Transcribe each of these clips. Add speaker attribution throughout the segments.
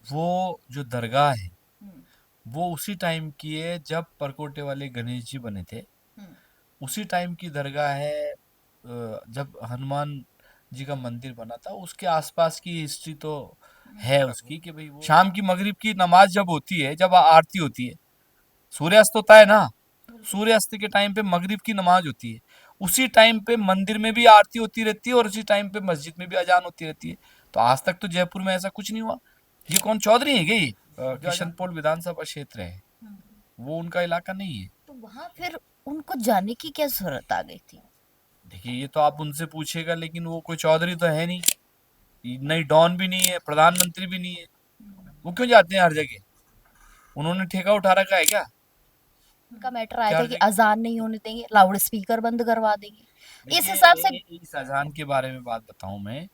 Speaker 1: वो जो दरगाह है
Speaker 2: हम्म।
Speaker 1: वो उसी टाइम की है जब परकोटे वाले गणेश जी बने थे।
Speaker 2: हम्म।
Speaker 1: उसी टाइम की दरगाह है। जब हनुमान जी का मंदिर बना था उसके आसपास की हिस्ट्री तो है उसकी कि भाई वो शाम की मगरिब की नमाज जब होती है, जब आरती होती है, सूर्यास्त होता है ना,
Speaker 2: बिल्कुल।
Speaker 1: सूर्यास्त के टाइम पे मगरिब की नमाज होती है। उसी टाइम पे मंदिर में भी आरती होती रहती है और उसी टाइम पे मस्जिद में भी अजान होती रहती है। तो आज तक तो जयपुर में ऐसा कुछ नहीं हुआ। ये कौन चौधरी है क्या ये? किशनपोल विधानसभा क्षेत्र है,
Speaker 2: हम्म।
Speaker 1: वो उनका इलाका नहीं है।
Speaker 2: तो वहां फिर उनको जाने की क्या जरूरत आ गई थी?
Speaker 1: देखिए ये तो आप उनसे पूछेगा, लेकिन वो कोई चौधरी तो है नहीं, नहीं डॉन भी नहीं है, प्रधानमंत्री भी नहीं है। वो क्यों जाते हैं हर जगह? उन्होंने ठेका उठा रखा है क्या
Speaker 2: उनका मैटर आया
Speaker 1: कि
Speaker 2: था
Speaker 1: हर
Speaker 2: कि
Speaker 1: जगह?
Speaker 2: अजान नहीं होने देंगे, लाउड स्पीकर बंद करवा देंगे, इस
Speaker 1: देखिए
Speaker 2: हिसाब से।
Speaker 1: इस अजान के बारे में बात बताऊं मैं।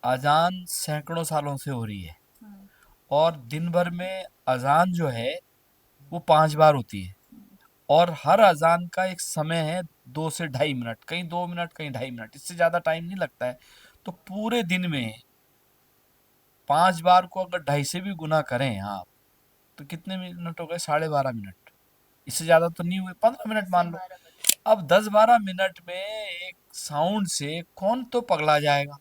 Speaker 1: अजान सैकड़ों सालों से हो रही है
Speaker 2: हम्म।
Speaker 1: और दिन भर में अजान जो है वो 5 बार होती है। और हर अजान का एक समय है, 2 से ढाई मिनट, कहीं 2 मिनट कहीं 2.5 मिनट, इससे ज्यादा टाइम नहीं लगता है। तो पूरे दिन में 5 बार को अगर 2.5 से भी गुना करें आप, तो कितने मिनट हो गए? 12.5 मिनट। इससे ज्यादा तो नहीं हुए, 15 मिनट
Speaker 2: 10 से
Speaker 1: मान लो।
Speaker 2: 12 मिनट
Speaker 1: अब 10-12 मिनट में एक साउंड से कौन तो पगला जाएगा।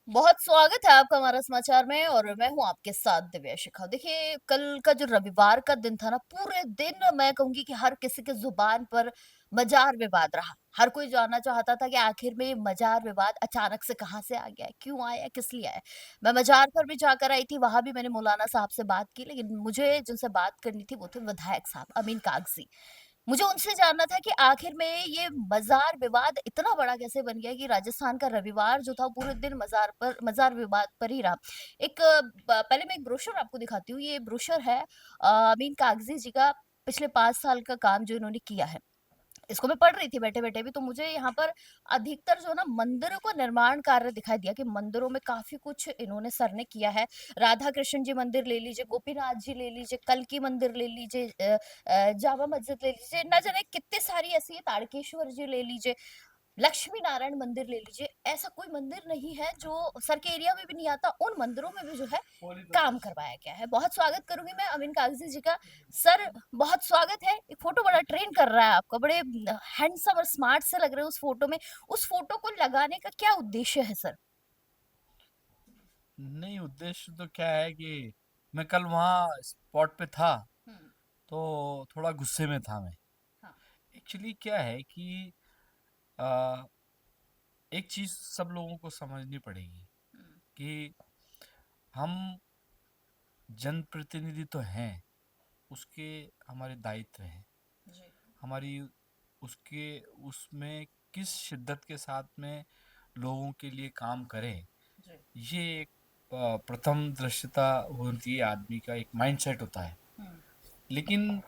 Speaker 2: बहुत स्वागत है आपका हमारा समाचार में, और मैं हूं आपके साथ दिव्या शिखा। देखिए, कल का जो रविवार का दिन था ना, पूरे दिन मैं कहूंगी कि हर किसी के जुबान पर मजार विवाद रहा। हर कोई जानना चाहता था कि आखिर में ये मजार विवाद अचानक से कहाँ से आ गया है, क्यों आया है, किस लिए आया है। मैं मजार पर भी जाकर आई थी, वहां भी मैंने मौलाना साहब से बात की, लेकिन मुझे जिनसे बात करनी थी वो थे विधायक साहब अमीन कागजी। मुझे उनसे जानना था कि आखिर में ये मजार विवाद इतना बड़ा कैसे बन गया कि राजस्थान का रविवार जो था पूरे दिन मजार विवाद पर ही रहा। पहले मैं एक ब्रोशर आपको दिखाती हूँ। ये ब्रोशर है अमीन कागजी जी का, पिछले 5 साल का काम जो इन्होंने किया है। इसको मैं पढ़ रही थी बैठे बैठे भी, तो मुझे यहाँ पर अधिकतर जो ना मंदिरों को निर्माण कार्य दिखाई दिया कि मंदिरों में काफी कुछ इन्होंने सर ने किया है। राधा कृष्ण जी मंदिर ले लीजिए, गोपीनाथ जी ले लीजिए, कल्की मंदिर ले लीजिए, जामा मस्जिद ले लीजिए, न जाने कितने सारी ऐसी है, तारकेश्वर जी ले लीजिए, लक्ष्मी नारायण मंदिर ले लीजिए। ऐसा कोई मंदिर नहीं है जो सर के एरिया में भी नहीं आता, उन मंदिरों में भी जो है काम करवाया गया है। बहुत स्वागत करूंगी मैं अमीन कागजी जी का। सर, बहुत स्वागत है। एक फोटो बड़ा ट्रेन कर रहा है आपका, बड़े हैंडसम और स्मार्ट से लग रहे हो उस फोटो में। उस फोटो को लगाने का क्या उद्देश्य है सर?
Speaker 1: नहीं, उद्देश्य तो क्या है कि मैं कल वहाँ स्पॉट पे था,
Speaker 2: हम्म।
Speaker 1: तो थोड़ा गुस्से में था मैं।
Speaker 2: हाँ।
Speaker 1: एक्चुअली क्या है कि आ, एक चीज सब लोगों को समझनी पड़ेगी
Speaker 2: हम्म।
Speaker 1: कि हम जनप्रतिनिधि तो हैं, उसके हमारे दायित्व हैं,
Speaker 2: जी।
Speaker 1: हमारी उसके उसमें किस शिद्दत के साथ में लोगों के लिए काम करें,
Speaker 2: जी।
Speaker 1: ये एक प्रथम दृश्यता होती है, आदमी का एक माइंडसेट होता है।
Speaker 2: हम्म।
Speaker 1: लेकिन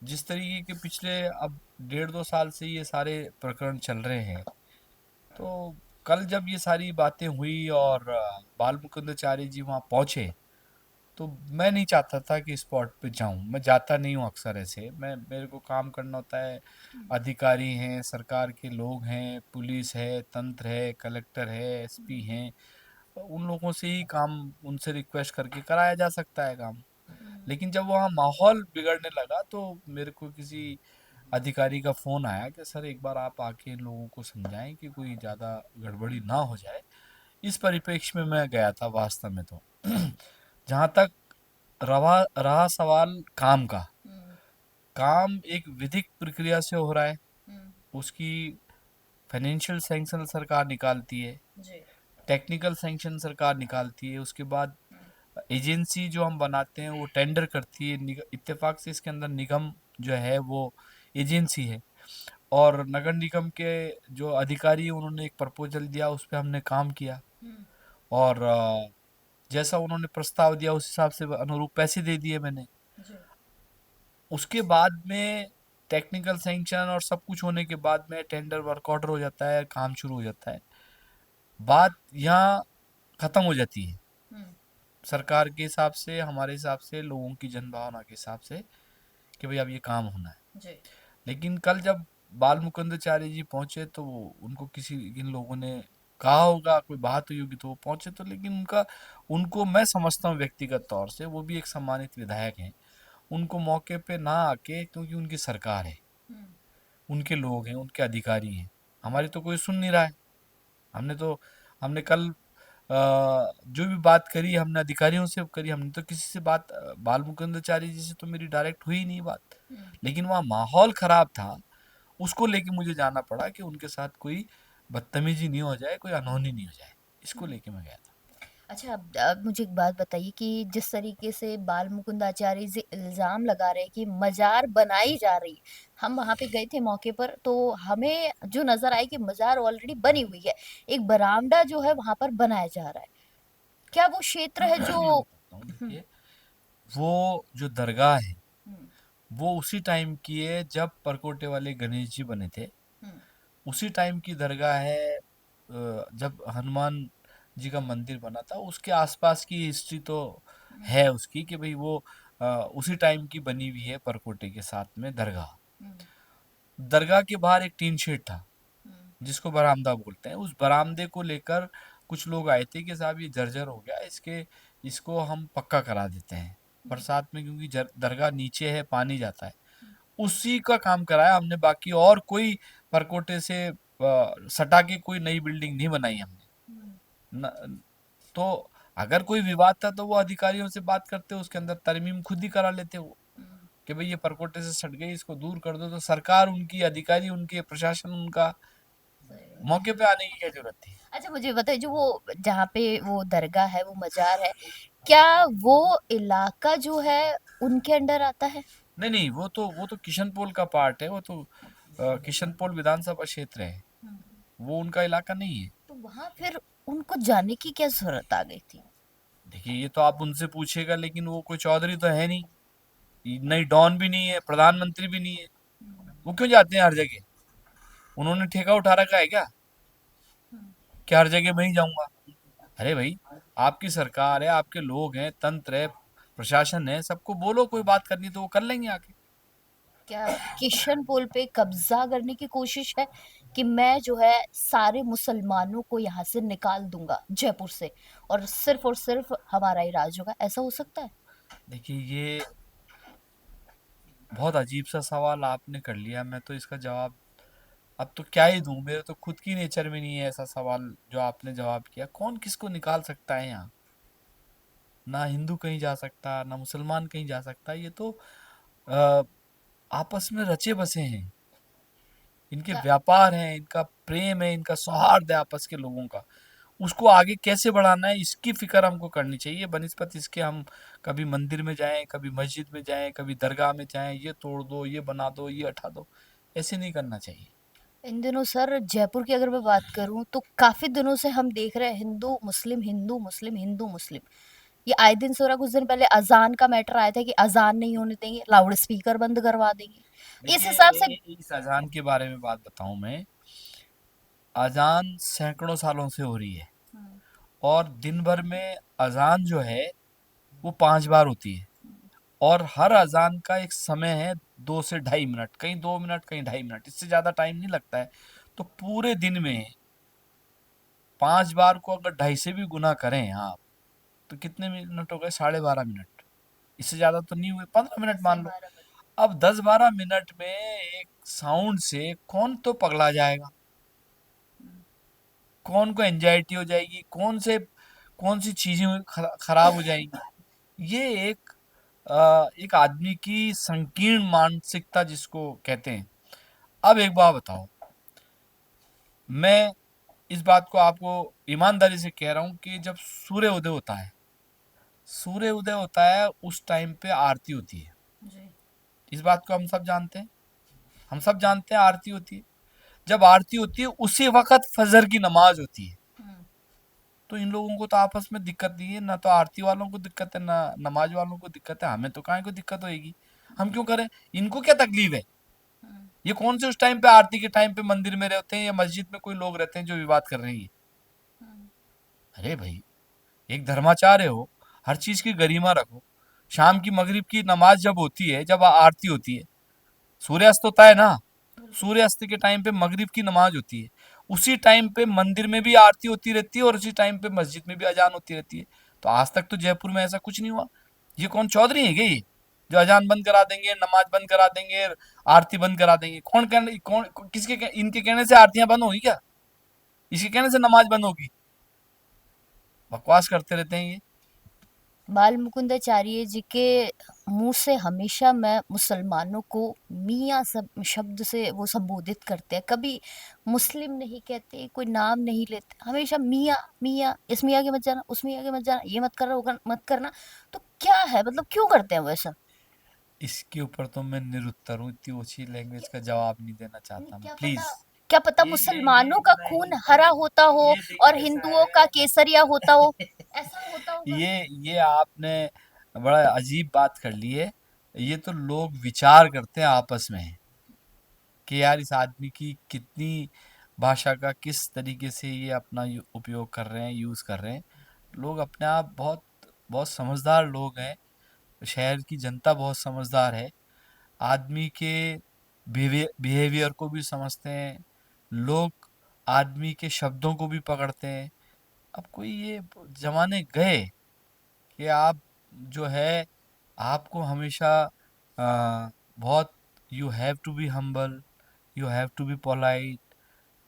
Speaker 1: जिस तरीके के पिछले अब 1.5-2 साल से ये सारे प्रकरण चल रहे हैं, तो कल जब ये सारी बातें हुई और बाल मुकुंदाचार्य जी वहाँ पहुंचे, तो मैं नहीं चाहता था कि स्पॉट पे जाऊं। मैं जाता नहीं हूँ अक्सर ऐसे, मैं मेरे को काम करना होता है। अधिकारी हैं, सरकार के लोग हैं, पुलिस है, तंत्र है, कलेक्टर है, एसपी
Speaker 2: हम्म।
Speaker 1: हैं, उन लोगों से ही काम, उनसे रिक्वेस्ट करके कराया जा सकता है काम।
Speaker 2: हम्म।
Speaker 1: लेकिन जब वहाँ माहौल बिगड़ने लगा तो मेरे को किसी अधिकारी का फोन आया कि सर एक बार आप आके इन लोगों को समझाएं कि कोई ज़्यादा गड़बड़ी ना हो जाए। इस परिप्रेक्ष्य में मैं गया था वास्तव में तो। जहाँ तक रहा रहा सवाल काम का,
Speaker 2: हम्म।
Speaker 1: काम एक विधिक प्रक्रिया से हो रहा है।
Speaker 2: हम्म।
Speaker 1: उसकी फाइनेंशियल सैंक्शन सरकार निकालती है,
Speaker 2: जी।
Speaker 1: टेक्निकल सैंक्शन सरकार निकालती है, उसके बाद
Speaker 2: हम्म।
Speaker 1: एजेंसी जो हम बनाते हैं वो टेंडर करती है। इत्तेफाक से इसके अंदर निगम जो है वो एजेंसी है। और नगर निगम के जो अधिकारी हैं, उन्होंने एक प्रपोजल दिया, उस पे हमने काम किया।
Speaker 2: हम्म।
Speaker 1: और जैसा उन्होंने प्रस्ताव दिया उस हिसाब से अनुरूप पैसे दे दिए मैंने।
Speaker 2: जी।
Speaker 1: उसके बाद में टेक्निकल सैंक्शन और सब कुछ होने के बाद में टेंडर वर्क ऑर्डर हो जाता है, काम शुरू हो जाता है। बात यहाँ खत्म हो जाती है,
Speaker 2: हम्म।
Speaker 1: सरकार के हिसाब से, हमारे हिसाब से, लोगों की जनभावना के हिसाब से, कि भाई अब ये काम होना है।
Speaker 2: जी।
Speaker 1: लेकिन कल जब बाल मुकुंदाचार्य जी पहुंचे तो उनको किसी इन लोगों ने कहा होगा, कोई बात हुई होगी तो वो पहुंचे, तो लेकिन उनका, उनको मैं समझता हूँ व्यक्तिगत तौर से, वो भी एक सम्मानित विधायक हैं, उनको मौके पे ना आके, क्योंकि उनकी सरकार है,
Speaker 2: हम्म।
Speaker 1: उनके लोग हैं, उनके अधिकारी हैं, हमारी तो कोई सुन नहीं रहा है। हमने तो, हमने कल जो भी बात करी हमने अधिकारियों से करी, हमने तो किसी से बात, बाल मुकुंदाचार्य जी से तो मेरी डायरेक्ट हुई नहीं बात।
Speaker 2: हम्म।
Speaker 1: लेकिन वहाँ माहौल खराब था, उसको लेके मुझे जाना पड़ा कि उनके साथ कोई बदतमीजी नहीं हो जाए, कोई अनहोनी नहीं हो जाए, इसको
Speaker 2: हम्म।
Speaker 1: लेके मैं गया था।
Speaker 2: अच्छा, अब मुझे एक बात बताइए कि जिस तरीके से बाल मुकुंद आचार्य जी इल्जाम लगा रहे हैं कि मजार बनाई जा रही है, हम वहां पे गए थे मौके पर, तो हमें जो नजर आया कि मजार ऑलरेडी बनी हुई है, एक बरामदा जो है वहां पर बनाया जा रहा है। क्या वो क्षेत्र है जो?
Speaker 1: मैं बताता हूँ,
Speaker 2: हम्म।
Speaker 1: देखिए, वो जो दरगाह है,
Speaker 2: हम्म।
Speaker 1: वो उसी टाइम की है जब परकोटे वाले गणेश जी बने थे।
Speaker 2: हम्म।
Speaker 1: उसी टाइम की दरगाह है, जब हनुमान जी का मंदिर बना था, उसके आसपास की हिस्ट्री तो
Speaker 2: हम्म।
Speaker 1: है उसकी, कि भाई वो उसी टाइम की बनी हुई है, परकोटे के साथ में दरगाह।
Speaker 2: हम्म।
Speaker 1: दरगाह के बाहर एक टीन शेड था,
Speaker 2: हम्म।
Speaker 1: जिसको बरामदा बोलते हैं। उस बरामदे को लेकर कुछ लोग आए थे कि साहब ये जर्जर हो गया, इसके, इसको हम पक्का करा देते हैं
Speaker 2: हम्म।
Speaker 1: बरसात में, क्योंकि दरगाह नीचे है, पानी जाता है। उसी का काम कराया हमने, बाकी और कोई परकोटे से सटा के कोई नई बिल्डिंग नहीं बनाई हमने।
Speaker 2: हम्म।
Speaker 1: न, तो अगर कोई विवाद था तो वो अधिकारियों से बात करते, उसके अंदर तरमीम खुद ही करा लेते वो,
Speaker 2: हम्म।
Speaker 1: कि भाई ये परकोटे से सट गई, इसको दूर कर दो। तो सरकार उनकी, अधिकारी उनके, प्रशासन उनका,
Speaker 2: सही बात।
Speaker 1: मौके पे आने की क्या जरूरत थी?
Speaker 2: अच्छा, मुझे बताइए, जो वो जहाँ पे वो दरगाह है, वो मजार है, क्या वो इलाका जो है उनके अंडर आता है?
Speaker 1: नहीं नहीं, वो तो किशनपोल का पार्ट है, वो तो किशनपोल विधानसभा क्षेत्र है,
Speaker 2: हम्म।
Speaker 1: वो उनका इलाका नहीं है।
Speaker 2: तो वहां फिर उनको जाने की क्या जरूरत आ गई थी?
Speaker 1: देखिए, ये तो आप उनसे पूछेगा, लेकिन वो कोई चौधरी तो है नहीं, नहीं डॉन भी नहीं है, प्रधानमंत्री भी नहीं है,
Speaker 2: हम्म।
Speaker 1: वो क्यों जाते हैं हर जगह? उन्होंने ठेका उठा रखा है क्या,
Speaker 2: हम्म।
Speaker 1: कि हर जगह मैं ही जाऊंगा? अरे भाई, आपकी सरकार है, आपके लोग हैं, तंत्र है, प्रशासन है, सबको बोलो कोई बात करनी तो वो कर लेंगे आके।
Speaker 2: क्या किशन पोल पे कब्जा करने की कोशिश है कि मैं जो है सारे मुसलमानों को यहाँ से निकाल दूंगा जयपुर से, और सिर्फ हमारा ही राज होगा? ऐसा हो सकता है?
Speaker 1: देखिए, ये बहुत अजीब सा सवाल आपने कर लिया, मैं तो इसका जवाब अब तो क्या ही दूं, मेरे तो खुद की नेचर में नहीं है ऐसा सवाल जो आपने जवाब किया। कौन किसको निकाल सकता है यहाँ? ना हिंदू कहीं जा सकता, ना मुसलमान कहीं जा सकता, ये तो अ, आपस में रचे बसे हैं, इनके
Speaker 2: क्या?
Speaker 1: व्यापार हैं, इनका प्रेम है, इनका सौहार्द है आपस के लोगों का। उसको आगे कैसे बढ़ाना है, इसकी फिक्र हमको करनी चाहिए, बनिस्बत इसके हम कभी मंदिर में जाएं, कभी मस्जिद में जाएं, कभी दरगाह में जाएं, ये तोड़ दो, ये बना दो, ये हटा दो, ऐसे नहीं करना चाहिए।
Speaker 2: इन दिनों सर जयपुर की अगर मैं बात करूं तो काफी दिनों से हम देख रहे हैं हिंदू मुस्लिम, हिंदू मुस्लिम, हिंदू मुस्लिम। ये आए दिन हो रहा है। कुछ दिन पहले अजान का मैटर आया था कि अजान नहीं होने देंगे, लाउड स्पीकर बंद करवा देंगे, इस
Speaker 1: देखिए,
Speaker 2: हिसाब से।
Speaker 1: इस अजान के बारे में बात बताऊं मैं, अजान सैकड़ों सालों से हो रही है,
Speaker 2: हम्म।
Speaker 1: और दिन भर में अजान जो है वो 5 बार होती है,
Speaker 2: हम्म।
Speaker 1: और हर अजान का एक समय है, 2 से ढाई मिनट, कहीं 2 मिनट, कहीं 2.5 मिनट, इससे ज्यादा टाइम नहीं लगता है। तो पूरे दिन में 5 बार को अगर 2.5 से भी गुना करें आप, तो कितने मिनट हो गए? 12.5 मिनट। इससे ज्यादा तो नहीं हुए, 15 मिनट
Speaker 2: 10 से
Speaker 1: मान लो।
Speaker 2: 12 मिनट।
Speaker 1: अब 10-12 मिनट में एक साउंड से कौन तो पगला जाएगा,
Speaker 2: हम्म।
Speaker 1: कौन को एंजाइटी हो जाएगी, कौन सी चीजें खराब हो जाएंगी। ये एक आदमी की संकीर्ण मानसिकता जिसको कहते हैं। अब एक बात बताओ, मैं इस बात को आपको ईमानदारी से कह रहा हूं कि जब सूर्य उदय होता है, सूर्य उदय होता है, उस टाइम पे आरती होती है।
Speaker 2: जी।
Speaker 1: इस बात को हम सब जानते हैं, हम सब जानते हैं आरती होती है। जब आरती होती है उसी वक्त फजर की नमाज होती है।
Speaker 2: हम्म।
Speaker 1: तो इन लोगों को तो आपस में दिक्कत नहीं है, ना तो आरती वालों को दिक्कत है, ना नमाज वालों को दिक्कत है, हमें तो काहे को दिक्कत होएगी? हम क्यों करें? इनको क्या तकलीफ है?
Speaker 2: हम्म।
Speaker 1: ये कौन से उस टाइम पे, आरती के टाइम पे मंदिर में रहते हैं या मस्जिद में कोई लोग रहते हैं जो विवाद कर रहे हैं?
Speaker 2: हम्म।
Speaker 1: अरे भाई, एक धर्माचार्य हो, हर चीज की गरिमा रखो। शाम की मगरिब की नमाज जब होती है, जब आरती होती है, सूर्यास्त होता है ना,
Speaker 2: बिल्कुल।
Speaker 1: सूर्यास्त के टाइम पे मगरिब की नमाज होती है, उसी टाइम पे मंदिर में भी आरती होती रहती है और उसी टाइम पे मस्जिद में भी अजान होती रहती है। तो आज तक तो जयपुर में ऐसा कुछ नहीं हुआ। ये कौन चौधरी है क्या ये, जो अजान बंद करा देंगे, नमाज बंद करा देंगे, आरती बंद करा देंगे? इनके कहने से आरतियां बंद होगी क्या? इसके कहने से नमाज बंद होगी? बकवास करते रहते हैं ये।
Speaker 2: बाल मुकुंदाचार्य जी के मुंह से हमेशा मैं मुसलमानों को मियाँ सब शब्द से वो संबोधित करते हैं, कभी मुस्लिम नहीं कहते, कोई नाम नहीं लेते, हमेशा मियाँ मियाँ, इस मियाँ के मत जाना, उस मियाँ के मत जाना, ये मत करना, मत करना। तो क्या है, मतलब क्यों करते हैं वो ऐसा?
Speaker 1: इसके ऊपर तो मैं निरुत्तर हूँ, इतनी ऊंची लैंग्वेज का जवाब नहीं देना चाहता मैं,
Speaker 2: क्या पता,
Speaker 1: प्लीज।
Speaker 2: क्या पता
Speaker 1: ये
Speaker 2: मुसलमानों का खून
Speaker 1: नहीं
Speaker 2: हरा होता हो
Speaker 1: ये देखिए
Speaker 2: और
Speaker 1: ऐसा
Speaker 2: हिंदुओं का
Speaker 1: है।
Speaker 2: केसरिया होता हो, ऐसा होता होगा।
Speaker 1: ये आपने बड़ा अजीब बात कर ली है। ये तो लोग विचार करते हैं आपस में कि यार इस आदमी की कितनी भाषा का किस तरीके से ये अपना उपयोग कर रहे हैं, यूज कर रहे हैं। लोग अपने आप बहुत बहुत समझदार लोग हैं। शहर की जनता बहुत समझदार है। आदमी के बिहेवियर को भी समझते हैं लोग। आदमी के शब्दों को भी पकड़ते हैं। अब कोई ये जमाने गए कि आप जो है, आपको हमेशा बहुत, you have to be humble, you have to be polite.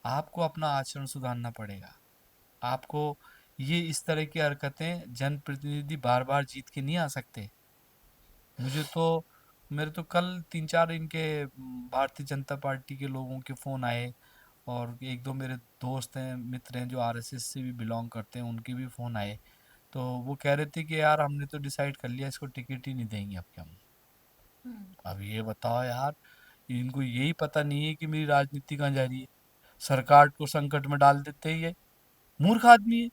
Speaker 1: आपको अपना आचरण सुधारना पड़ेगा। आपको ये इस तरह की हरकतें जनप्रतिनिधि बार बार जीत के नहीं आ सकते। मुझे तो मेरे तो कल तीन चार इनके भारतीय जनता पार्टी के लोगों के फोन आए, और एक दो मेरे दोस्त हैं, मित्र हैं जो आरएसएस से भी बिलोंग करते हैं, उनके भी फोन आए। तो वो कह रहे थे कि यार हमने तो डिसाइड कर लिया, इसको टिकट ही नहीं देंगे अब के हम। अब ये बताओ यार, इनको यही पता नहीं है कि मेरी राजनीति कहाँ जा रही है। सरकार को संकट में डाल देते हैं ये। मूर्ख आदमी है।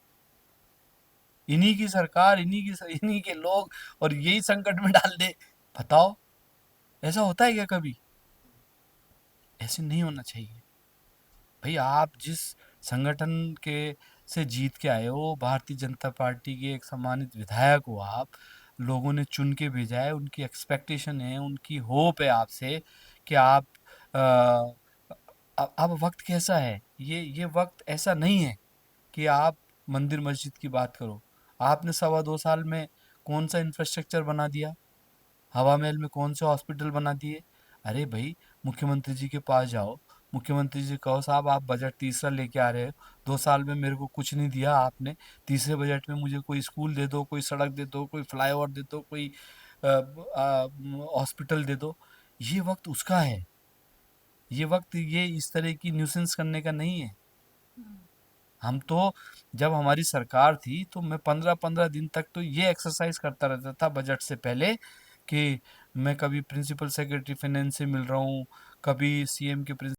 Speaker 1: इन्हीं की सरकार, इन्हीं के लोग, और यही संकट में डाल दे। बताओ, ऐसा होता है क्या कभी? ऐसे नहीं होना चाहिए। भाई आप जिस संगठन के से जीत के आए हो, भारतीय जनता पार्टी के एक सम्मानित विधायक हो आप, लोगों ने चुन के भेजा है, उनकी एक्सपेक्टेशन है, उनकी होप है आपसे कि आप अब वक्त कैसा है, ये वक्त ऐसा नहीं है कि आप मंदिर मस्जिद की बात करो। आपने 2.25 साल में कौन सा इंफ्रास्ट्रक्चर बना दिया? हवा महल में कौन से हॉस्पिटल बना दिए? अरे भाई, मुख्यमंत्री जी के पास जाओ, मुख्यमंत्री जी कहो साहब आप बजट तीसरा लेके आ रहे हो, 2 साल में मेरे को कुछ नहीं दिया आपने, तीसरे बजट में मुझे कोई स्कूल दे दो, कोई सड़क दे दो, कोई फ्लाईओवर दे दो, कोई हॉस्पिटल दे दो। ये वक्त उसका है। ये वक्त ये इस तरह की न्यूसेंस करने का नहीं है। हम तो, जब हमारी सरकार थी तो मैं 15-15 दिन तक तो ये एक्सरसाइज करता रहता था बजट से पहले, कि मैं कभी प्रिंसिपल सेक्रेटरी फाइनेंस से मिल रहा हूँ, कभी सीएम के